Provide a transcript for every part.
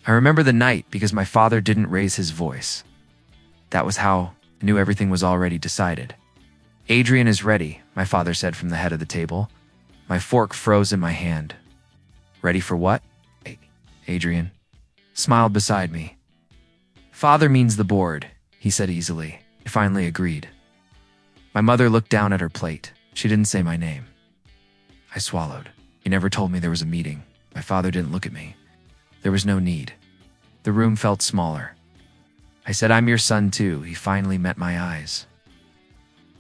I remember the night because my father didn't raise his voice. That was how I knew everything was already decided. "Adrian is ready," my father said from the head of the table. My fork froze in my hand. "Ready for what?" Adrian smiled beside me. "Father means the board," he said easily. I finally agreed. My mother looked down at her plate. She didn't say my name. I swallowed. He never told me there was a meeting. My father didn't look at me. There was no need. The room felt smaller. I said, "I'm your son too." He finally met my eyes.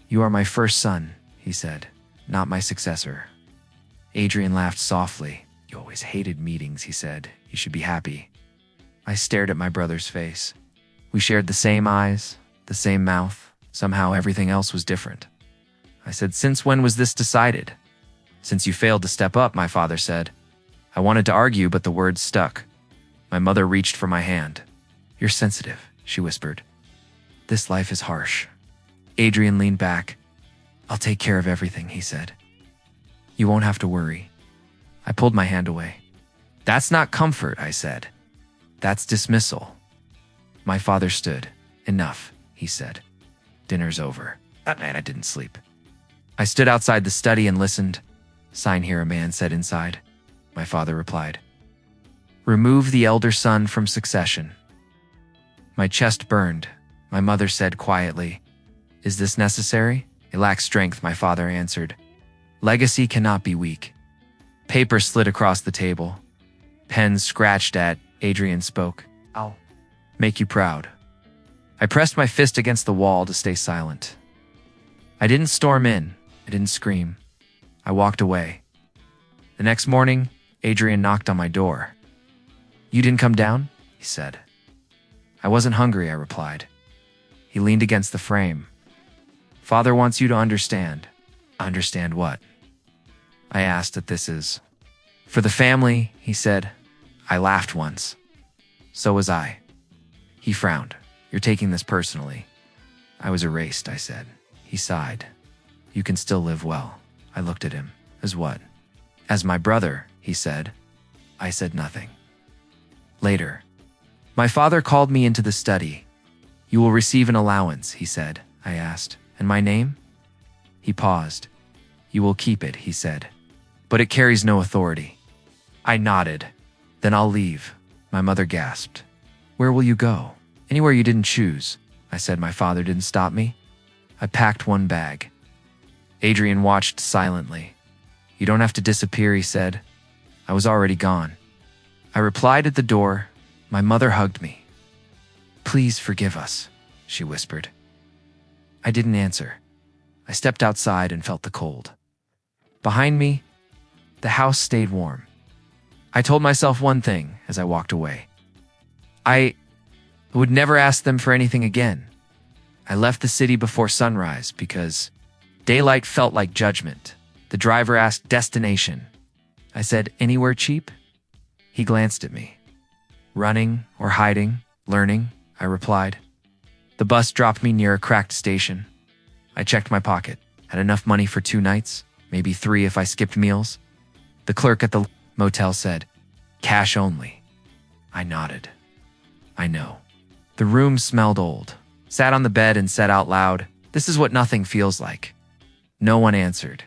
"You are my first son," he said, "not my successor." Adrian laughed softly. "You always hated meetings," he said. "You should be happy." I stared at my brother's face. We shared the same eyes, the same mouth. Somehow everything else was different. I said, "Since when was this decided?" "Since you failed to step up," my father said. I wanted to argue, but the words stuck. My mother reached for my hand. "You're sensitive," she whispered. "This life is harsh." Adrian leaned back. "I'll take care of everything," he said. "You won't have to worry." I pulled my hand away. "That's not comfort," I said. "That's dismissal." My father stood. "Enough," he said. "Dinner's over." That night I didn't sleep. I stood outside the study and listened. "Sign here," a man said inside. My father replied. "Remove the elder son from succession." My chest burned. My mother said quietly, "Is this necessary?" "It lacks strength," my father answered. "Legacy cannot be weak." Paper slid across the table. Pens scratched at. Adrian spoke. "I'll make you proud." I pressed my fist against the wall to stay silent. I didn't storm in. I didn't scream. I walked away. The next morning, Adrian knocked on my door. "You didn't come down?" he said. "I wasn't hungry," I replied. He leaned against the frame. "Father wants you to understand." "Understand what?" I asked. "That this is for the family," he said. I laughed once. "So was I." He frowned. "You're taking this personally." I was erased, I said. He sighed. "You can still live well." I looked at him. "As what?" "As my brother," he said. I said nothing. Later, my father called me into the study. "You will receive an allowance," he said. I asked, "And my name?" He paused. "You will keep it," he said. "But it carries no authority." I nodded. "Then I'll leave." My mother gasped. "Where will you go?" "Anywhere you didn't choose," I said. My father didn't stop me. I packed one bag. Adrian watched silently. "You don't have to disappear," he said. I was already gone. I replied at the door. My mother hugged me. "Please forgive us," she whispered. I didn't answer. I stepped outside and felt the cold. Behind me, the house stayed warm. I told myself one thing as I walked away. I would never ask them for anything again. I left the city before sunrise because daylight felt like judgment. The driver asked destination. I said, "Anywhere cheap?" He glanced at me. "Running or hiding, learning," I replied. The bus dropped me near a cracked station. I checked my pocket. Had enough money for 2 nights, maybe 3 if I skipped meals. The clerk at the motel said, "Cash only." I nodded. "I know." The room smelled old. Sat on the bed and said out loud, "This is what nothing feels like." No one answered.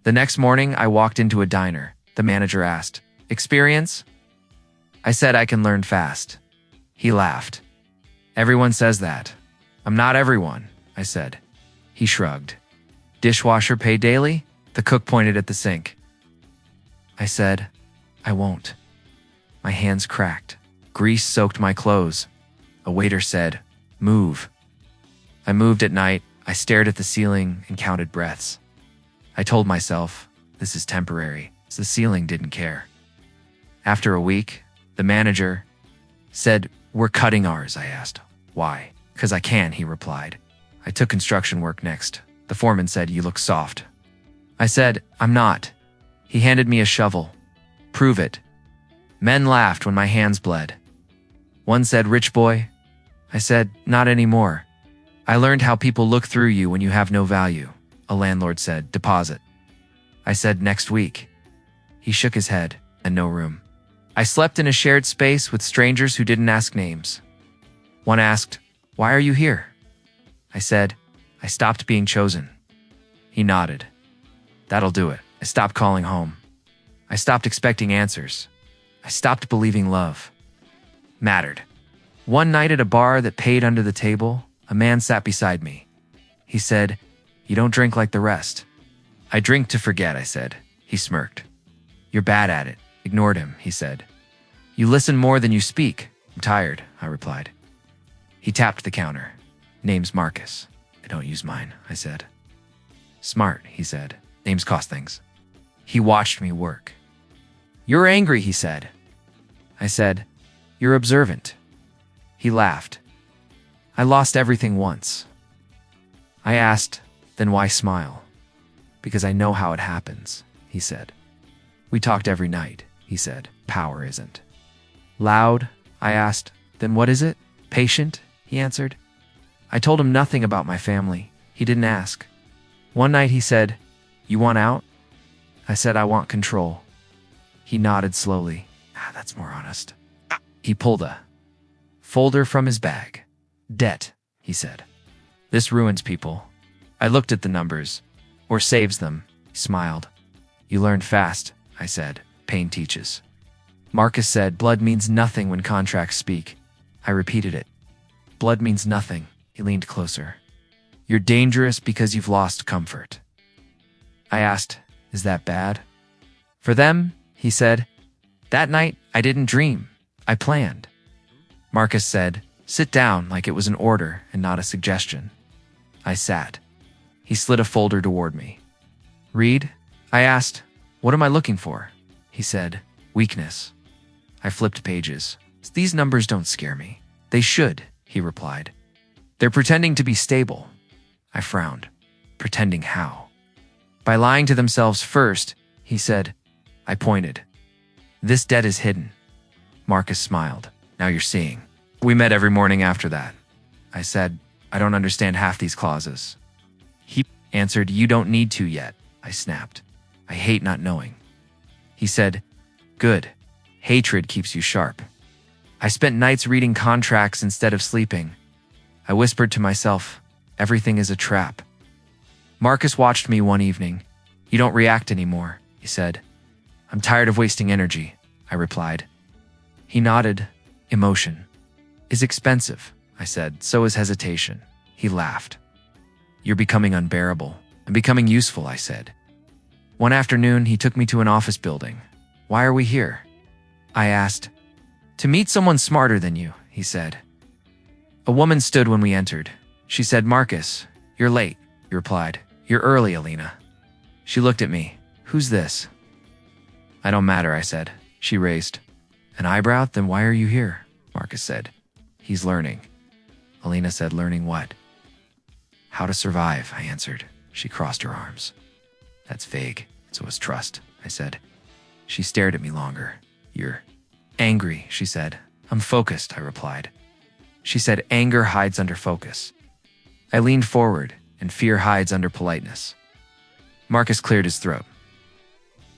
The next morning, I walked into a diner. The manager asked, "Experience?" I said, "I can learn fast." He laughed. "Everyone says that." "I'm not everyone," I said. He shrugged. "Dishwasher pay daily?" The cook pointed at the sink. I said, "I won't." My hands cracked. Grease soaked my clothes. A waiter said, "Move." I moved at night. I stared at the ceiling and counted breaths. I told myself, this is temporary. The ceiling didn't care. After a week, the manager said, "We're cutting ours." I asked, "Why?" "'Cause I can," he replied. I took construction work next. The foreman said, "You look soft." I said, "I'm not." He handed me a shovel. "Prove it." Men laughed when my hands bled. One said, "Rich boy." I said, "Not anymore. I learned how people look through you when you have no value." A landlord said, "Deposit." I said, "Next week." He shook his head, and no room. I slept in a shared space with strangers who didn't ask names. One asked, "Why are you here?" I said, "I stopped being chosen." He nodded. "That'll do it." I stopped calling home. I stopped expecting answers. I stopped believing love mattered. One night at a bar that paid under the table, a man sat beside me. He said, "You don't drink like the rest." "I drink to forget," I said. He smirked. "You're bad at it." Ignored him, he said. "You listen more than you speak." "I'm tired," I replied. He tapped the counter. "Name's Marcus." "I don't use mine," I said. "Smart," he said. "Names cost things." He watched me work. "You're angry," he said. I said, "You're observant." He laughed. "I lost everything once." I asked, "Then why smile?" "Because I know how it happens," he said. "We talked every night," he said. "Power isn't loud." I asked, "Then what is it?" "Patient," he answered. I told him nothing about my family. He didn't ask. One night he said, "You want out?" I said, "I want control." He nodded slowly. That's more honest." He pulled a folder from his bag. "Debt," he said. "This ruins people." I looked at the numbers. "Or saves them." He smiled. "You learned fast," I said. "Pain teaches." Marcus said, "Blood means nothing when contracts speak." I repeated it. "Blood means nothing." He leaned closer. "You're dangerous because you've lost comfort." I asked, "Is that bad?" "For them," he said. "That night, I didn't dream. I planned." Marcus said, "Sit down," like it was an order and not a suggestion. I sat. He slid a folder toward me. "Read?" I asked. "What am I looking for?" He said, "Weakness." I flipped pages. "These numbers don't scare me." "They should," he replied. "They're pretending to be stable." I frowned. "Pretending how?" "By lying to themselves first," he said. I pointed. "This debt is hidden." Marcus smiled. "Now you're seeing." We met every morning after that. I said, "I don't understand half these clauses." He answered, "You don't need to yet." I snapped. "I hate not knowing." He said, "Good. Hatred keeps you sharp." I spent nights reading contracts instead of sleeping. I whispered to myself, "Everything is a trap." Marcus watched me one evening. "You don't react anymore," he said. "I'm tired of wasting energy," I replied. He nodded. "Emotion is expensive," I said. "So is hesitation." He laughed. "You're becoming unbearable." "I'm becoming useful," I said. One afternoon, he took me to an office building. "Why are we here?" I asked. "To meet someone smarter than you," he said. A woman stood when we entered. She said, "Marcus, you're late." He replied, "You're early, Alina." She looked at me. "Who's this?" "I don't matter," I said. She raised an eyebrow. "Then why are you here?" Marcus said. "He's learning." Alina said, "Learning what?" "How to survive," I answered. She crossed her arms. "That's vague. So is trust," I said. She stared at me longer. "You're angry," she said. "I'm focused," I replied. She said, "Anger hides under focus." I leaned forward, and fear hides under politeness. Marcus cleared his throat.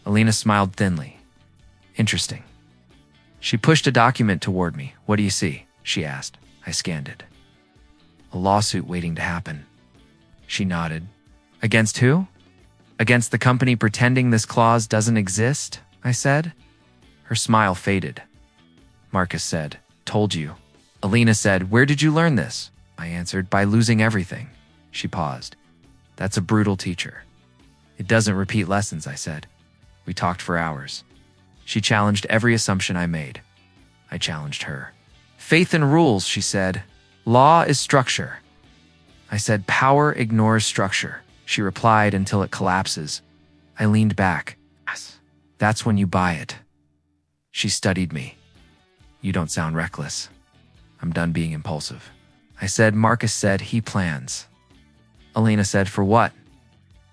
Alina smiled thinly. "Interesting." She pushed a document toward me. "What do you see?" she asked. I scanned it. "A lawsuit waiting to happen." She nodded. "Against who?" "Against the company pretending this clause doesn't exist," I said. Her smile faded. Marcus said, "Told you." Alina said, "Where did you learn this?" I answered, "By losing everything." She paused. "That's a brutal teacher." "It doesn't repeat lessons," I said. We talked for hours. She challenged every assumption I made. I challenged her. "Faith and rules," she said. "Law is structure." I said, "Power ignores structure." She replied, "Until it collapses." I leaned back. "Yes, that's when you buy it." She studied me. "You don't sound reckless." "I'm done being impulsive." I said, "Marcus said he plans." Alina said, "For what?"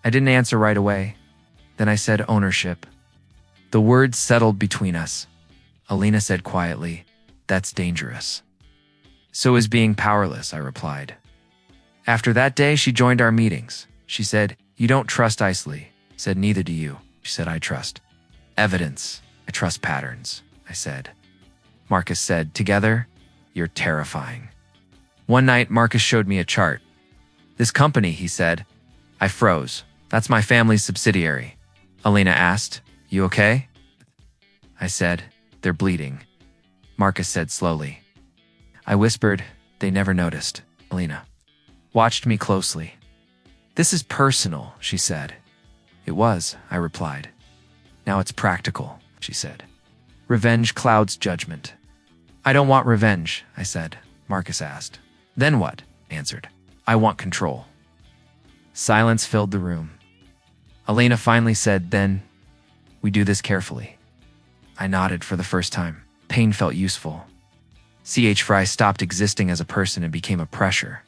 I didn't answer right away. Then I said, "Ownership." The words settled between us. Alina said quietly, "That's dangerous." "So is being powerless," I replied. After that day, she joined our meetings. She said, "You don't trust Isley." I said, "Neither do you." She said, "I trust evidence. I trust patterns." I said. Marcus said, together, you're terrifying. One night, Marcus showed me a chart. This company, he said. I froze. That's my family's subsidiary. Alina asked, you okay? I said, they're bleeding. Marcus said slowly. I whispered, they never noticed. Alina watched me closely. This is personal, she said. It was, I replied. Now it's practical, she said. Revenge clouds judgment. I don't want revenge, I said. Marcus asked. Then what? I answered. I want control. Silence filled the room. Alina finally said, then, we do this carefully. I nodded for the first time. Pain felt useful. C.H. Fry stopped existing as a person and became a pressure.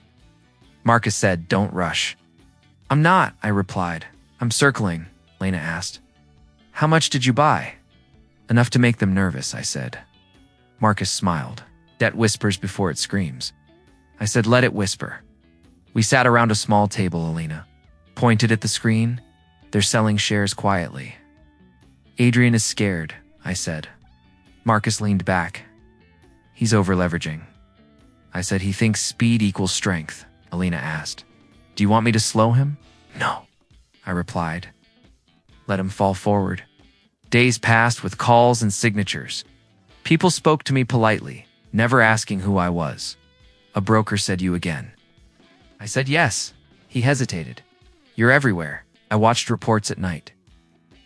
Marcus said, don't rush. I'm not, I replied. I'm circling, Lena asked. How much did you buy? Enough to make them nervous, I said. Marcus smiled. Debt whispers before it screams. I said, let it whisper. We sat around a small table, Alina. Pointed at the screen. They're selling shares quietly. Adrian is scared, I said. Marcus leaned back. He's over-leveraging. I said, he thinks speed equals strength, Alina asked. Do you want me to slow him? No, I replied. Let him fall forward. Days passed with calls and signatures. People spoke to me politely, never asking who I was. A broker said, you again. I said, yes. He hesitated. You're everywhere. I watched reports at night.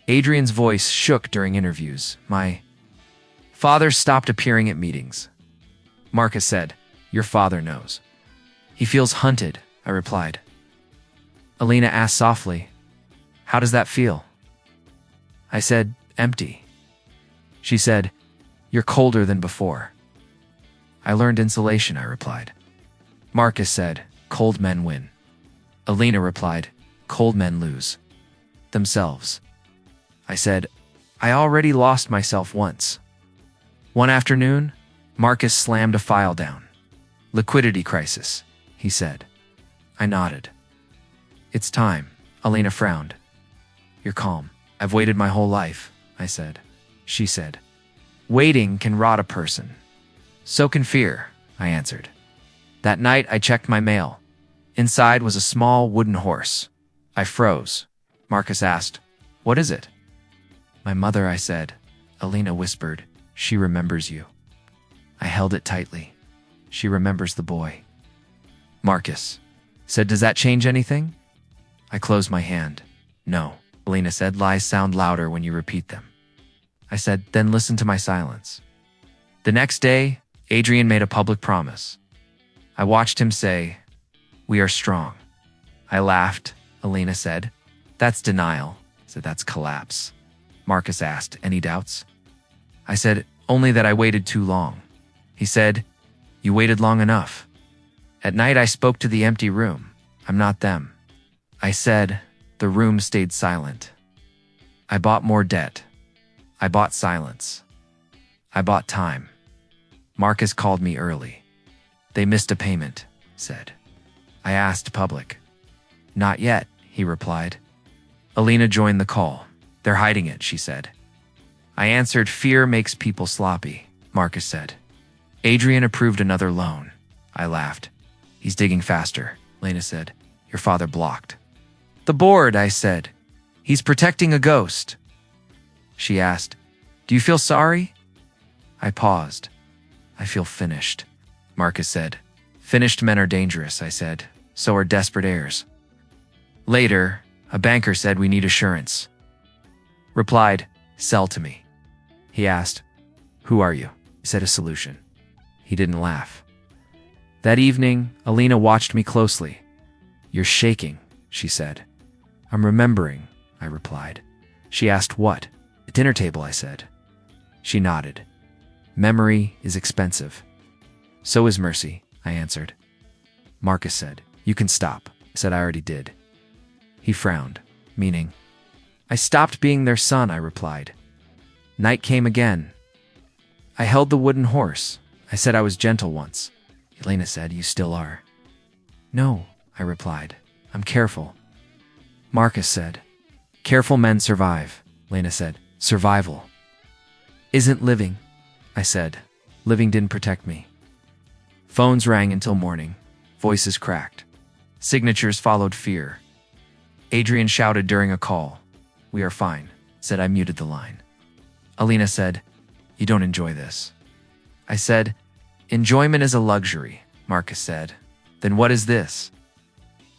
Adrian's voice shook during interviews. My father stopped appearing at meetings. Marcus said, your father knows. He feels hunted, I replied. Alina asked softly, how does that feel? I said, empty. She said, you're colder than before. I learned insulation, I replied. Marcus said, cold men win. Alina replied, cold men lose. Themselves. I said, I already lost myself once. One afternoon, Marcus slammed a file down. Liquidity crisis, he said. I nodded. It's time, Alina frowned. You're calm. I've waited my whole life, I said. She said, waiting can rot a person. So can fear, I answered. That night, I checked my mail. Inside was a small wooden horse. I froze. Marcus asked, what is it? My mother, I said. Alina whispered, she remembers you. I held it tightly. She remembers the boy. Marcus said, does that change anything? I closed my hand. No, Alina said, lies sound louder when you repeat them. I said, then listen to my silence. The next day, Adrian made a public promise. I watched him say, we are strong. I laughed. Alina said, that's denial. I said, that's collapse. Marcus asked, any doubts? I said, only that I waited too long. He said, you waited long enough. At night, I spoke to the empty room. I'm not them. I said, the room stayed silent. I bought more debt. I bought silence. I bought time. Marcus called me early. They missed a payment, said. I asked public. Not yet, he replied. Alina joined the call. They're hiding it, she said. I answered, fear makes people sloppy, Marcus said. Adrian approved another loan. I laughed. He's digging faster, Lena said. Your father blocked. The board, I said. He's protecting a ghost. She asked, do you feel sorry? I paused. I feel finished, Marcus said. Finished men are dangerous, I said. So are desperate heirs. Later, a banker said we need assurance. Replied, sell to me. He asked, who are you? I said, a solution. He didn't laugh. That evening, Alina watched me closely. You're shaking, she said. I'm remembering, I replied. She asked what? The dinner table, I said. She nodded. Memory is expensive. So is mercy, I answered. Marcus said, you can stop. I said I already did. He frowned, meaning, I stopped being their son, I replied. Night came again. I held the wooden horse. I said I was gentle once. Elena said, you still are. No, I replied. I'm careful. Marcus said, careful men survive. Lena said, survival isn't living. I said. Living didn't protect me. Phones rang until morning. Voices cracked. Signatures followed fear. Adrian shouted during a call. "We are fine," said. I muted the line. Alina said, "You don't enjoy this." I said, "Enjoyment is a luxury," Marcus said. "Then what is this?"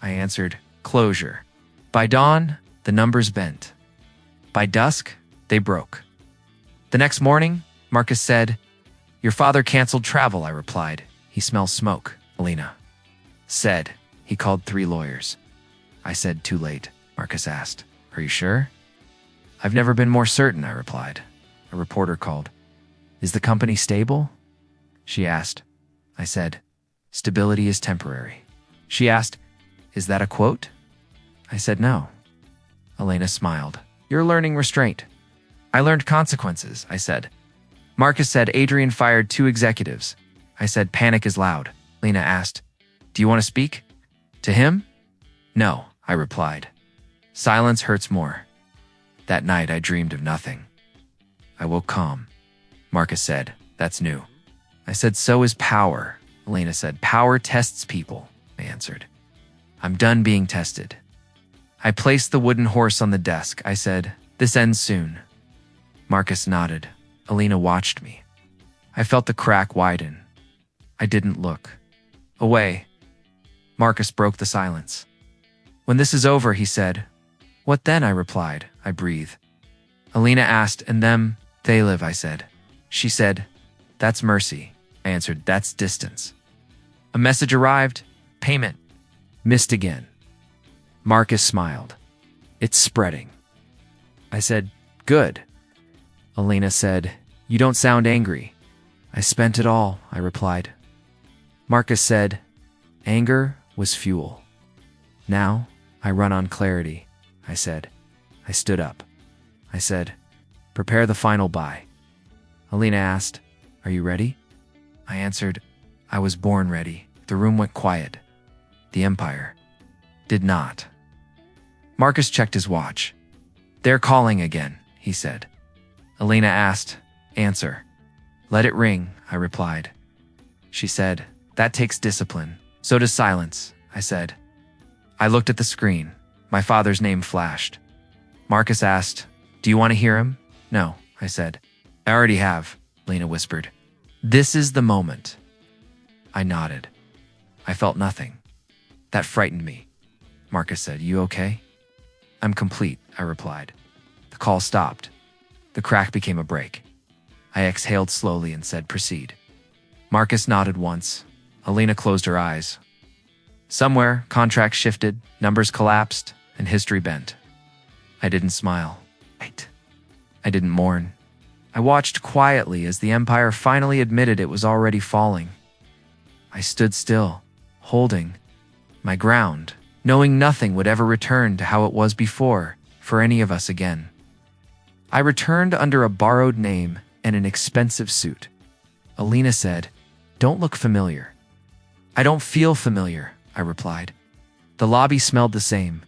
I answered, "Closure." By dawn, the numbers bent. By dusk, they broke. The next morning, Marcus said, "Your father canceled travel," I replied. "He smells smoke," Alina said. "He called 3 lawyers." I said, "Too late." Marcus asked, "Are you sure?" "I've never been more certain," I replied. A reporter called. "Is the company stable?" She asked. I said, "Stability is temporary." She asked, "Is that a quote?" I said, "No." Elena smiled. "You're learning restraint." "I learned consequences," I said. Marcus said Adrian fired 2 executives. I said, "Panic is loud." Lena asked, "Do you want to speak?" "To him?" "No," I replied. "Silence hurts more." That night I dreamed of nothing. I woke calm. Marcus said, "That's new." I said, "So is power." Elena said, "Power tests people," I answered. "I'm done being tested." I placed the wooden horse on the desk. I said, "This ends soon." Marcus nodded. Elena watched me. I felt the crack widen. I didn't look. "Away." Marcus broke the silence. "When this is over," he said. "What then?" I replied. I breathed. Elena asked, "And them?" "They live," I said. She said, "That's mercy." I answered, "That's distance." A message arrived. Payment. Missed again. Marcus smiled. "It's spreading." I said, "Good." Elena said, "You don't sound angry." "I spent it all," I replied. Marcus said, "Anger was fuel. Now I run on clarity," I said. I stood up. I said, "Prepare the final buy." Elena asked, "Are you ready?" I answered, "I was born ready." The room went quiet. The Empire did not. Marcus checked his watch. "They're calling again," he said. Elena asked, "Answer." "Let it ring," I replied. She said, "That takes discipline. So does silence," I said. I looked at the screen. My father's name flashed. Marcus asked, "Do you want to hear him?" "No," I said. "I already have," Lena whispered. "This is the moment." I nodded. I felt nothing. That frightened me. Marcus said, "You okay?" "I'm complete," I replied. The call stopped. The crack became a break. I exhaled slowly and said, "Proceed." Marcus nodded once. Elena closed her eyes. Somewhere, contracts shifted, numbers collapsed, and history bent. I didn't smile. I didn't mourn. I watched quietly as the Empire finally admitted it was already falling. I stood still, holding my ground, knowing nothing would ever return to how it was before for any of us again. I returned under a borrowed name and an expensive suit. Alina said, "Don't look familiar." "I don't feel familiar," I replied. The lobby smelled the same.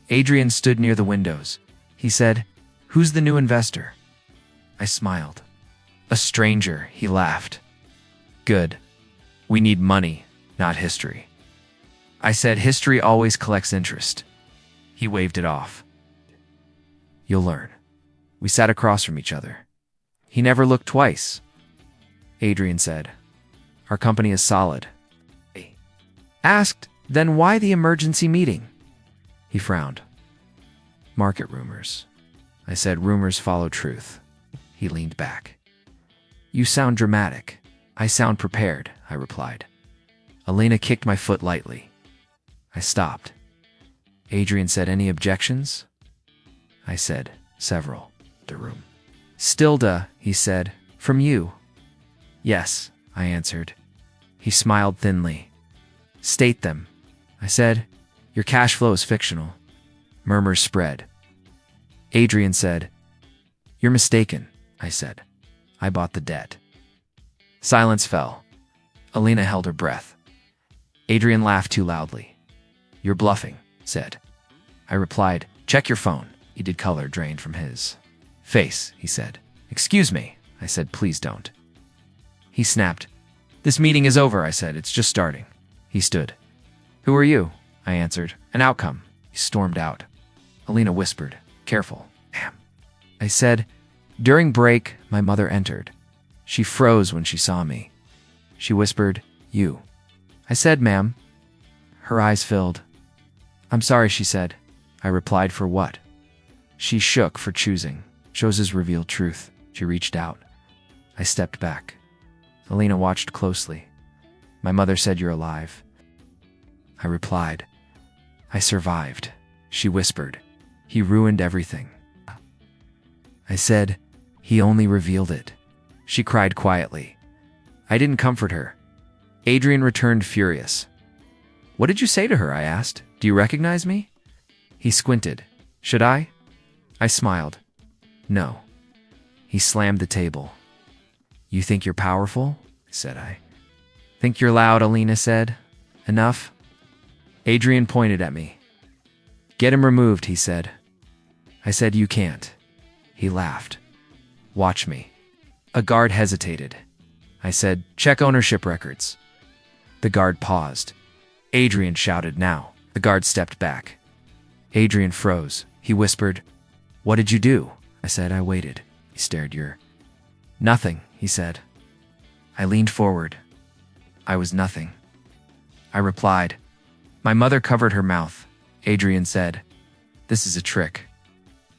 Adrian stood near the windows. He said, "Who's the new investor?" I smiled. "A stranger," he laughed. "Good. We need money, not history." I said, "History always collects interest." He waved it off. "You'll learn." We sat across from each other. He never looked twice. Adrian said, "Our company is solid." I asked, "Then why the emergency meeting?" He frowned. "Market rumors." I said, "Rumors follow truth." He leaned back. "You sound dramatic." "I sound prepared," I replied. Elena kicked my foot lightly. I stopped. Adrian said, "Any objections?" I said, "Several." The room. "Stilda," he said, "from you." "Yes," I answered. He smiled thinly. "State them." I said, "Your cash flow is fictional." Murmurs spread. Adrian said, "You're mistaken," I said. "I bought the debt." Silence fell. Alina held her breath. Adrian laughed too loudly. "You're bluffing," said. I replied, "Check your phone." He did color drained from his face, he said. "Excuse me," I said, "Please don't." He snapped. "This meeting is over," I said. "It's just starting." He stood. "Who are you?" I answered. "An outcome." He stormed out. Alina whispered, "Careful, ma'am." I said. During break, my mother entered. She froze when she saw me. She whispered, "You." I said, "Ma'am." Her eyes filled. "I'm sorry," she said. I replied, "For what?" She shook for choosing. Chose his revealed truth. She reached out. I stepped back. Alina watched closely. My mother said, "You're alive." I replied, "I survived." She whispered, "He ruined everything." I said, "He only revealed it." She cried quietly. I didn't comfort her. Adrian returned furious. "What did you say to her?" I asked. "Do you recognize me?" He squinted. "Should I?" I smiled. "No." He slammed the table. "You think you're powerful?" said I. "Think you're loud," Alina said. "Enough?" Adrian pointed at me. "Get him removed," he said. I said, "You can't." He laughed. "Watch me." A guard hesitated. I said, "Check ownership records." The guard paused. Adrian shouted, "Now." The guard stepped back. Adrian froze. He whispered, "What did you do?" I said, "I waited." He stared. "You're..." "Nothing," he said. I leaned forward. "I was nothing." I replied. My mother covered her mouth. Adrian said, "This is a trick."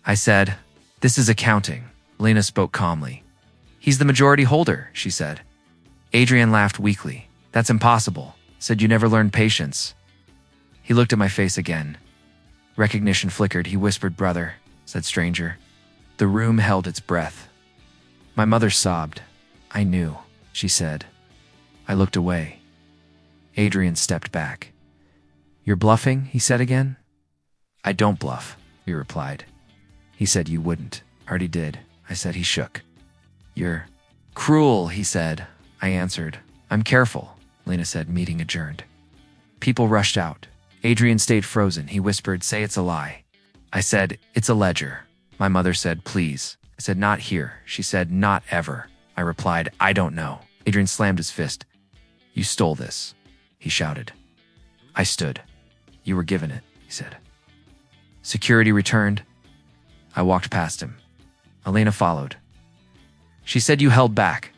I said, "This is accounting." Lena spoke calmly. "He's the majority holder," she said. Adrian laughed weakly. "That's impossible." Said, "You never learned patience." He looked at my face again. Recognition flickered. He whispered, "Brother," said stranger. The room held its breath. My mother sobbed. "I knew," she said. I looked away. Adrian stepped back. "You're bluffing," he said again. "I don't bluff," we replied. He said, "You wouldn't." "Already did." I said. He shook. "You're cruel," he said. I answered. "I'm careful," Lena said. Meeting adjourned. People rushed out. Adrian stayed frozen. He whispered, "Say it's a lie." I said, "It's a ledger." My mother said, "Please." I said, "Not here." She said, "Not ever." I replied, "I don't know." Adrian slammed his fist. "You stole this," he shouted. I stood. "You were given it," he said. Security returned. I walked past him. Elena followed. She said, "You held back."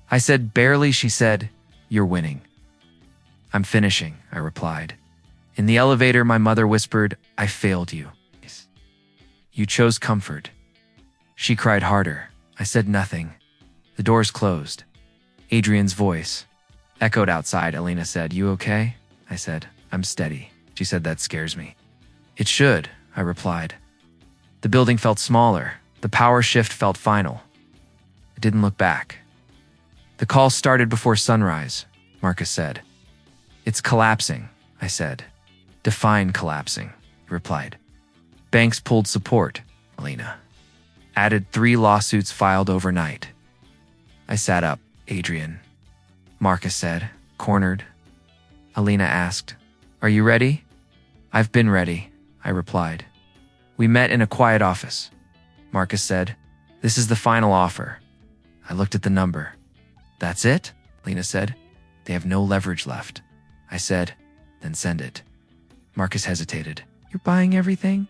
I said, "Barely." She said, "You're winning." "I'm finishing," I replied. In the elevator, my mother whispered, "I failed you. You chose comfort." She cried harder. I said nothing. The doors closed. Adrian's voice echoed outside. Elena said, "You okay?" I said, "I'm steady." She said, "That scares me." "It should," I replied. The building felt smaller. The power shift felt final. I didn't look back. "The call started before sunrise," Marcus said. "It's collapsing," I said. "Define collapsing," he replied. "Banks pulled support," Elena added. 3 lawsuits filed overnight. I sat up. "Adrian," Marcus said, cornered. Elena asked, "Are you ready?" "I've been ready," I replied. We met in a quiet office. Marcus said, "This is the final offer." I looked at the number. "That's it?" Lena said. "They have no leverage left." I said, "Then send it." Marcus hesitated. "You're buying everything?"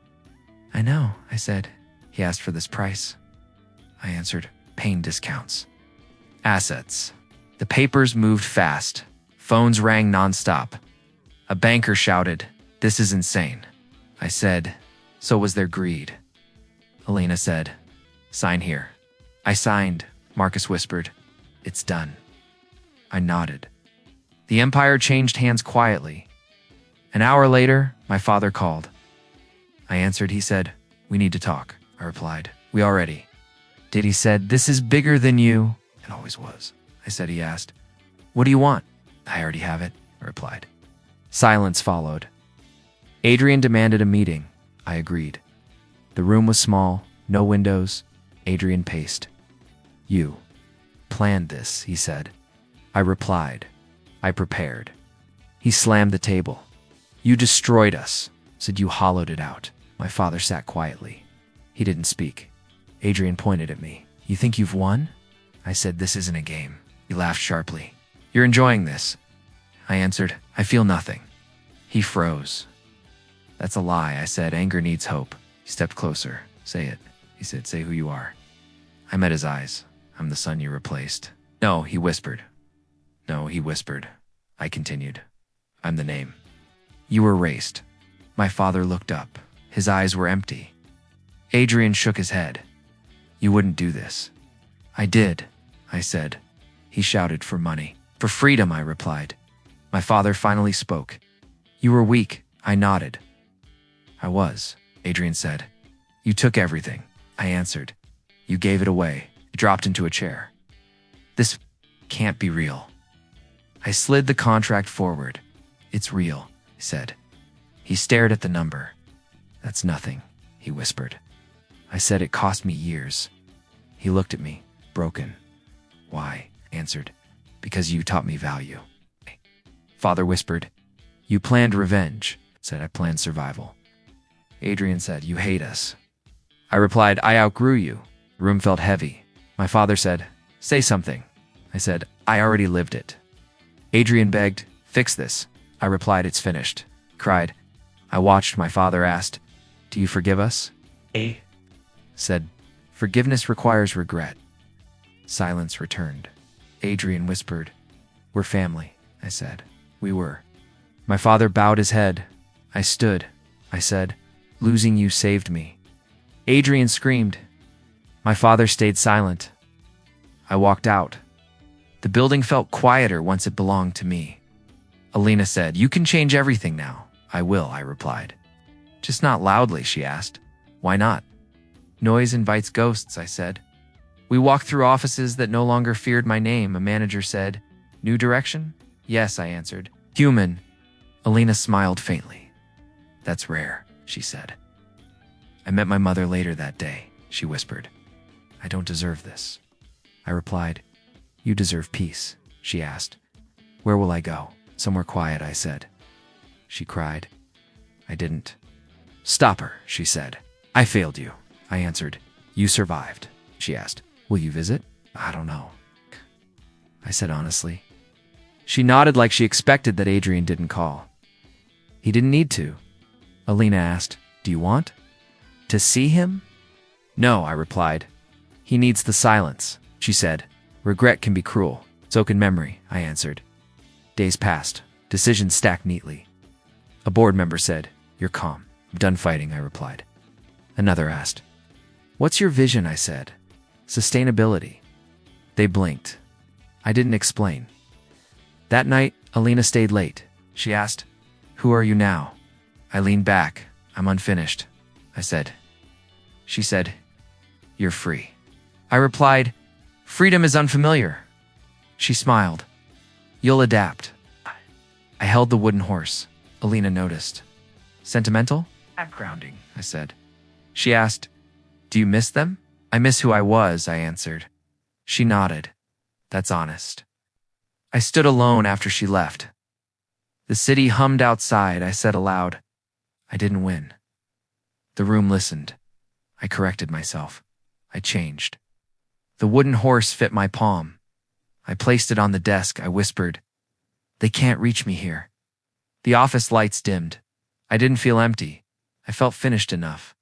"I know," I said. "He asked for this price." I answered, "Paying discounts." Assets. The papers moved fast. Phones rang nonstop. A banker shouted, "This is insane." I said, "So was their greed." Elena said, "Sign here." I signed. Marcus whispered, "It's done." I nodded. The empire changed hands quietly. An hour later, my father called. I answered. He said, "We need to talk." I replied, "We already did." He said, "This is bigger than you." It always was. I said. He asked, "What do you want?" "I already have it," I replied. Silence followed. Adrian demanded a meeting. I agreed. The room was small, no windows. Adrian paced. "You planned this," he said. I replied, "I prepared." He slammed the table. "You destroyed us," said. "You hollowed it out." My father sat quietly. He didn't speak. Adrian pointed at me. "You think you've won?" I said, "This isn't a game. He laughed sharply. You're enjoying this? I answered, I feel nothing. He froze. That's a lie, I said. Anger needs hope. He stepped closer. Say it. He said, say who you are. I met his eyes. I'm the son you replaced. No, he whispered. No, he whispered. I continued. I'm the name. You were erased. My father looked up. His eyes were empty. Adrian shook his head. You wouldn't do this. I did, I said. He shouted for money. For freedom, I replied. My father finally spoke. You were weak, I nodded. I was, Adrian said. You took everything, I answered. You gave it away. He dropped into a chair. This can't be real. I slid the contract forward. It's real, he said. He stared at the number. That's nothing, he whispered. I said it cost me years. He looked at me, broken. Why? I answered. Because you taught me value. Father whispered. You planned revenge, said. I planned survival. Adrian said, you hate us. I replied, I outgrew you. The room felt heavy. My father said, say something. I said, I already lived it. Adrian begged, fix this. I replied, it's finished. He cried. I watched. My father asked, do you forgive us? I said, forgiveness requires regret. Silence returned. Adrian whispered, we're family, I said. We were. My father bowed his head. I stood. I said, losing you saved me. Adrian screamed. My father stayed silent. I walked out. The building felt quieter once it belonged to me. Alina said, you can change everything now. I will, I replied. Just not loudly, she asked. Why not? Noise invites ghosts, I said. We walked through offices that no longer feared my name. A manager said, new direction? Yes, I answered. Human. Alina smiled faintly. That's rare, she said. I met my mother later that day, she whispered. I don't deserve this. I replied, you deserve peace, she asked. Where will I go? Somewhere quiet, I said. She cried. I didn't. Stop her, she said. I failed you, I answered. You survived, she asked. Will you visit? I don't know, I said honestly. She nodded like she expected that Adrian didn't call. He didn't need to. Alina asked, do you want to see him? No, I replied. He needs the silence, she said. Regret can be cruel. So can memory, I answered. Days passed. Decisions stacked neatly. A board member said, you're calm. I'm done fighting, I replied. Another asked, what's your vision, I said. Sustainability. They blinked. I didn't explain. That night, Alina stayed late. She asked, who are you now? I leaned back. I'm unfinished, I said. She said, you're free. I replied, freedom is unfamiliar. She smiled. You'll adapt. I held the wooden horse. Alina noticed. Sentimental? Grounding, I said. She asked, do you miss them? I miss who I was, I answered. She nodded. That's honest. I stood alone after she left. The city hummed outside. I said aloud, I didn't win. The room listened. I corrected myself. I changed. The wooden horse fit my palm. I placed it on the desk. I whispered, they can't reach me here. The office lights dimmed. I didn't feel empty. I felt finished enough.